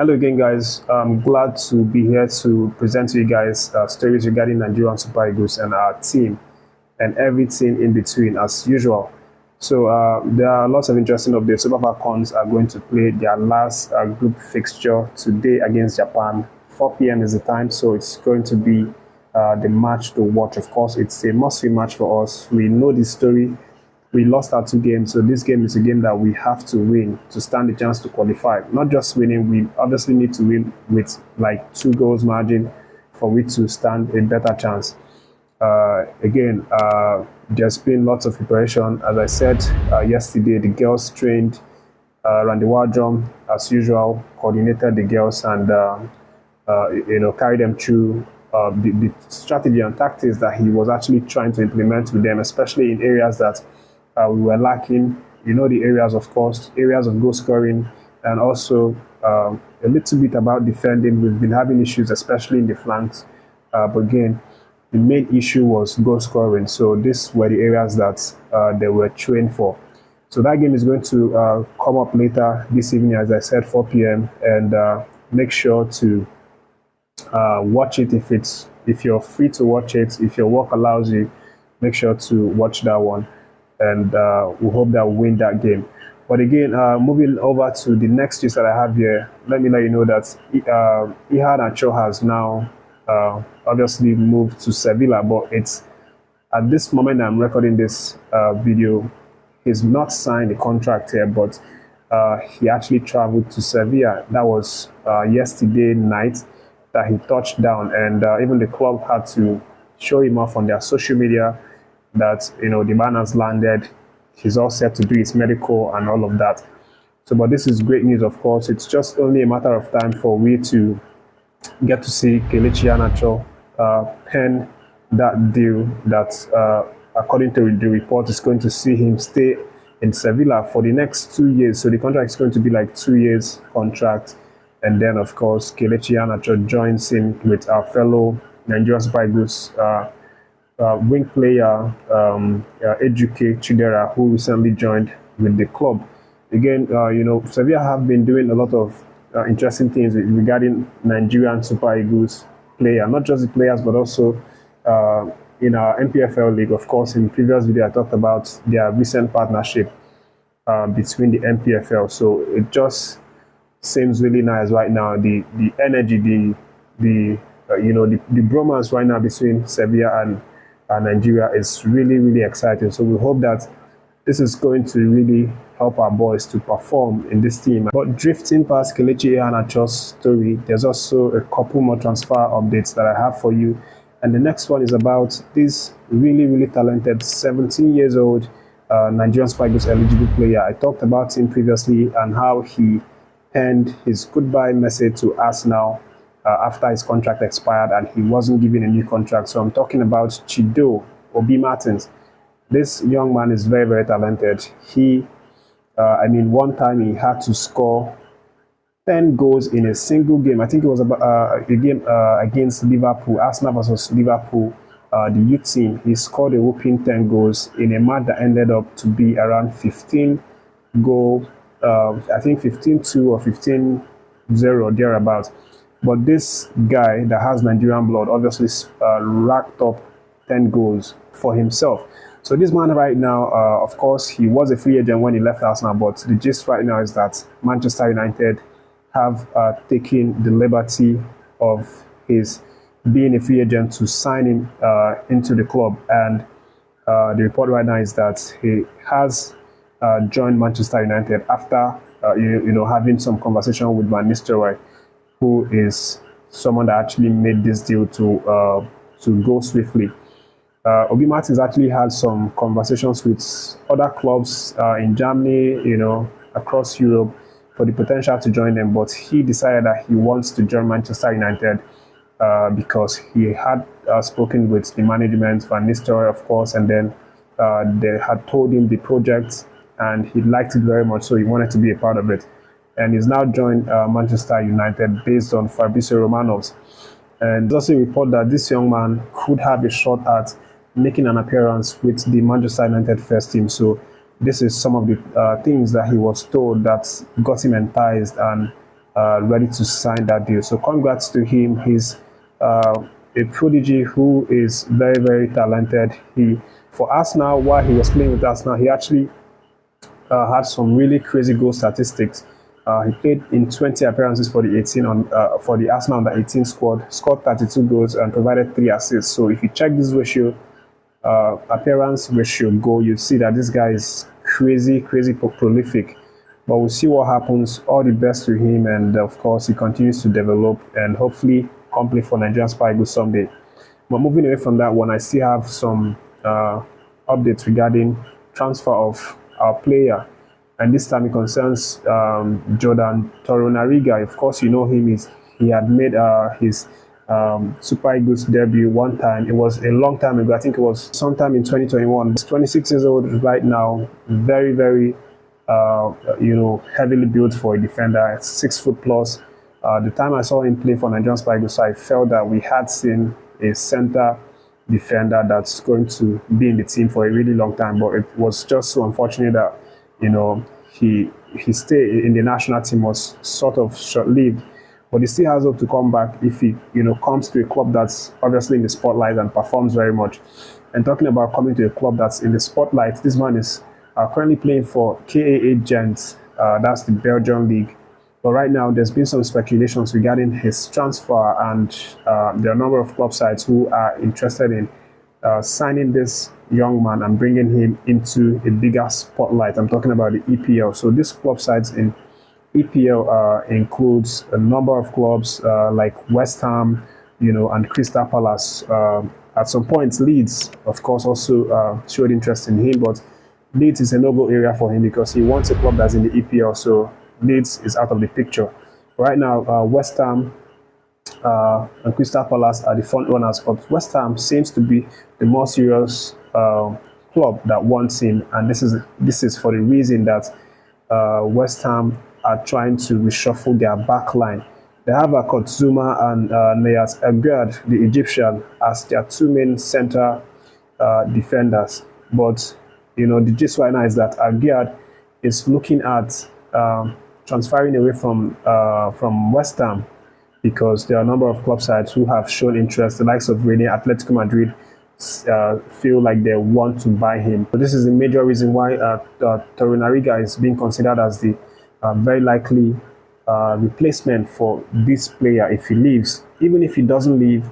Hello again, guys. I'm glad to be here to present to you guys stories regarding Nigerian Super Eagles and our team and everything in between, as usual. So there are lots of interesting updates. Super Falcons are going to play their last group fixture today against Japan. 4 p.m. is the time, so it's going to be the match to watch. Of course, it's a must-win match for us. We know the story. We lost our two games, so this game is a game that we have to win to stand the chance to qualify. Not just winning, we obviously need to win with like 2 goals margin for we to stand a better chance. There's been lots of preparation. As I said yesterday, the girls trained around the wardroom as usual, coordinated the girls and carried them through the strategy and tactics that he was actually trying to implement with them, especially in areas that we were lacking. The areas, of course, areas of goal scoring, and also a little bit about defending. We've been having issues, especially in the flanks. But again, the main issue was goal scoring. So these were the areas that they were trained for. So that game is going to come up later this evening, as I said, 4 p.m. And make sure to watch it if you're free to watch it. If your work allows you, make sure to watch that one, and we hope that we win that game. But again, moving over to the next news that I have here, let me let you know that Iheanacho has now obviously moved to Sevilla, but it's at this moment I'm recording this video, he's not signed the contract here, but he actually traveled to Sevilla. That was yesterday night that he touched down, and even the club had to show him off on their social media that the man has landed. He's all set to do his medical and all of that. So, but this is great news, of course. It's just only a matter of time for we to get to see Kelechi Iheanacho pen that deal that, according to the report, is going to see him stay in Sevilla for the next 2 years. So the contract is going to be like 2 years contract. And then, of course, Kelechi Iheanacho joins in with our fellow Nigerian Super Eagles wing player Ejike Chidera, who recently joined with the club. Again, Sevilla have been doing a lot of interesting things regarding Nigerian Super Eagles player, not just the players, but also in our NPFL league. Of course, in the previous video, I talked about their recent partnership between the NPFL. So it just seems really nice right now. The energy, the bromance right now between Sevilla and Nigeria is really exciting. So we hope that this is going to really help our boys to perform in this team. But drifting past Kelechi Iheanacho's story, there's also a couple more transfer updates that I have for you. And the next one is about this really talented 17 years old Nigerian Super Eagles eligible player. I talked about him previously and how he penned his goodbye message to Arsenal after his contract expired and he wasn't given a new contract. So I'm talking about Chido Obi-Martin. This young man is very talented. He, one time he had to score 10 goals in a single game. I think it was about a game against Liverpool, Arsenal versus Liverpool, the youth team. He scored a whopping 10 goals in a match that ended up to be around 15 goal, I think 15-2 or 15-0 thereabouts. But this guy that has Nigerian blood obviously racked up 10 goals for himself. So this man right now, of course, he was a free agent when he left Arsenal, but the gist right now is that Manchester United have taken the liberty of his being a free agent to sign him into the club. And the report right now is that he has joined Manchester United after having some conversation with Van Nistelrooy, who is someone that actually made this deal to go swiftly. Obi-Martin actually had some conversations with other clubs in Germany, across Europe, for the potential to join them, but he decided that he wants to join Manchester United because he had spoken with the management, Van Nistelrooy, of course, and then they had told him the project and he liked it very much, so he wanted to be a part of it. And he's now joined Manchester United based on Fabrizio Romano's. And there's also a report that this young man could have a shot at making an appearance with the Manchester United first team. So this is some of the things that he was told that got him enticed and ready to sign that deal. So congrats to him. He's a prodigy who is very, very talented. For Arsenal, while he was playing with Arsenal, he actually had some really crazy goal statistics. He played in 20 appearances for the Arsenal under 18 squad, scored 32 goals and provided 3 assists. So if you check this ratio, appearance ratio goal, you see that this guy is crazy prolific. But we'll see what happens. All the best to him, and of course he continues to develop and hopefully come play for Nigerian Super Eagles someday. But moving away from that one, I still have some updates regarding transfer of our player, and this time it concerns Obi-Martin Torunarigha. Of course, you know him. He had made his Super Eagles debut one time. It was a long time ago. I think it was sometime in 2021. He's 26 years old right now. Very, very heavily built for a defender. 6 foot plus. The time I saw him play for Nigerian Super Eagles, I felt that we had seen a center defender that's going to be in the team for a really long time. But it was just so unfortunate that his stay in the national team was sort of short-lived. But he still has hope to come back if he comes to a club that's obviously in the spotlight and performs very much. And talking about coming to a club that's in the spotlight, this man is currently playing for KAA Gent. That's the Belgian league. But right now, there's been some speculations regarding his transfer, and there are a number of club sides who are interested in signing this young man and bringing him into a bigger spotlight. I'm talking about the EPL. So these club sides in EPL includes a number of clubs like West Ham, and Crystal Palace. At some point, Leeds, of course, also showed interest in him, but Leeds is a no-go area for him because he wants a club that's in the EPL. So Leeds is out of the picture. Right now, West Ham and Crystal Palace are the front runners, but West Ham seems to be the more serious club that wants him, and this is for the reason that West Ham are trying to reshuffle their back line. They have Kotzuma and Nayat Aguerd, the Egyptian, as their 2 main center defenders. But the gist right now is that Aguerd is looking at transferring away from West Ham because there are a number of club sides who have shown interest. The likes of Real Atletico Madrid feel like they want to buy him. So this is the major reason why Torunarigha is being considered as the very likely replacement for this player if he leaves. Even if he doesn't leave,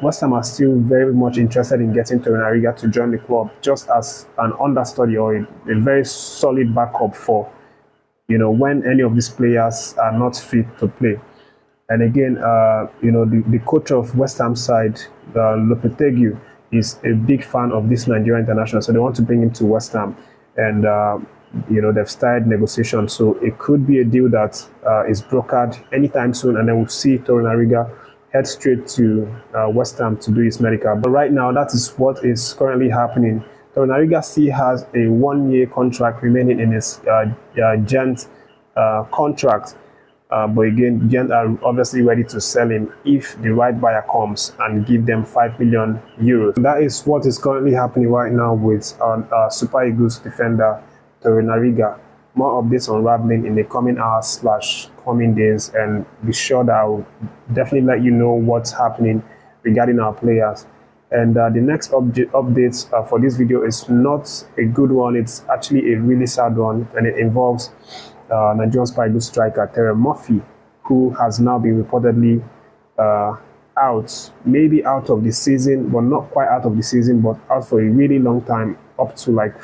West Ham are still very much interested in getting Torunarigha to join the club just as an understudy or a very solid backup for when any of these players are not fit to play. And again, the coach of West Ham side, Lopetegui, is a big fan of this Nigerian international, so they want to bring him to West Ham, and they've started negotiations. So it could be a deal that is brokered anytime soon, and then we'll see Torunarigha head straight to West Ham to do his medical. But right now, that is what is currently happening. Torunarigha still has a 1-year contract remaining in his Gent contract. But again, Gent are obviously ready to sell him if the right buyer comes and give them 5 million euros. That is what is currently happening right now with Super Eagles defender Torunarigha. More updates unraveling in the coming hours / coming days, and be sure that I will definitely let you know what's happening regarding our players. And the next updates for this video is not a good one. It's actually a really sad one, and it involves Nigerian Super Eagles striker Terem Moffi, who has now been reportedly out, maybe out of the season, but not quite out of the season, but out for a really long time, up to like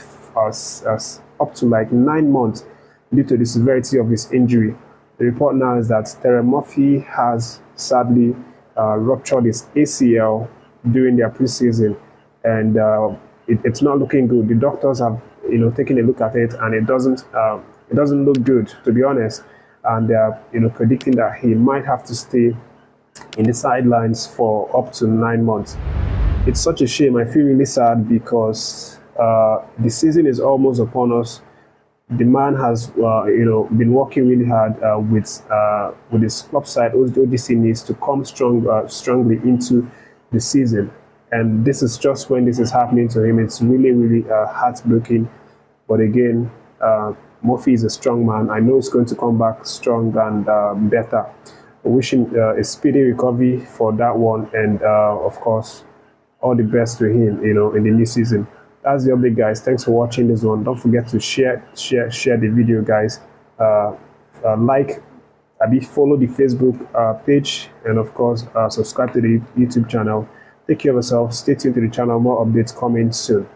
9 months, due to the severity of his injury. The report now is that Terem Moffi has sadly ruptured his ACL during their preseason, and it's not looking good. The doctors have taken a look at it, and it doesn't look good, to be honest, and they are predicting that he might have to stay in the sidelines for up to 9 months. It's such a shame. I feel really sad because the season is almost upon us. The man has been working really hard with his club side. ODC needs to come strongly into the season, and this is just when this is happening to him. It's really heartbreaking. But again, Moffi is a strong man. I know he's going to come back strong and better. Wishing a speedy recovery for that one, and of course, all the best to him, in the new season. That's the update, guys. Thanks for watching this one. Don't forget to share the video, guys. Like, follow the Facebook page, and of course, subscribe to the YouTube channel. Take care of yourself. Stay tuned to the channel. More updates coming soon.